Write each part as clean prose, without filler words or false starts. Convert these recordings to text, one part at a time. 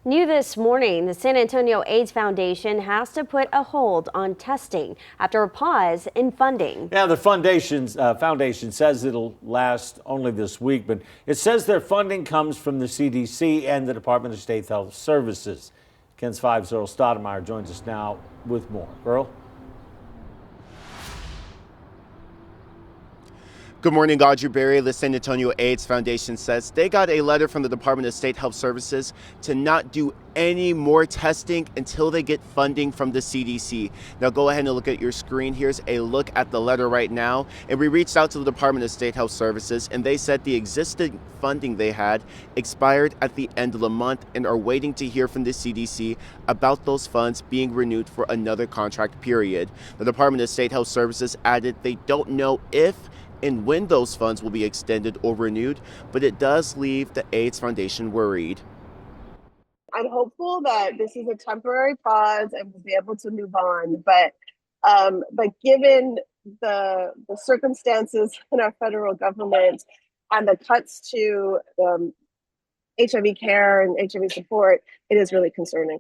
New this morning, the San Antonio AIDS Foundation has to put a hold on testing after a pause in funding. Yeah, the foundation says it'll last only this week, but it says their funding comes from the CDC and the Department of State Health Services. KENS 5's Earl Stoudemire joins us now with more. Earl? Good morning, Audrey Berry. The San Antonio AIDS Foundation says they got a letter from the Department of State Health Services to not do any more testing until they get funding from the CDC. Now go ahead and look at your screen. Here's a look at the letter right now. And we reached out to the Department of State Health Services, and they said the existing funding they had expired at the end of the month and are waiting to hear from the CDC about those funds being renewed for another contract period. The Department of State Health Services added they don't know if and when those funds will be extended or renewed, but it does leave the AIDS Foundation worried. I'm hopeful that this is a temporary pause and we'll be able to move on. But given the circumstances in our federal government and the cuts to HIV care and HIV support, it is really concerning.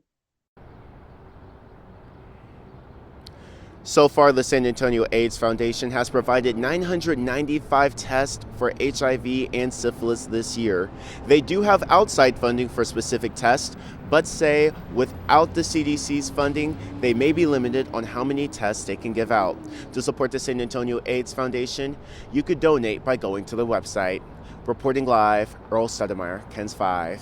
So far, the San Antonio AIDS Foundation has provided 995 tests for HIV and syphilis this year. They do have outside funding for specific tests, but say without the CDC's funding, they may be limited on how many tests they can give out. To support the San Antonio AIDS Foundation, you could donate by going to the website. Reporting live, Earl Stoudemire, KENS 5.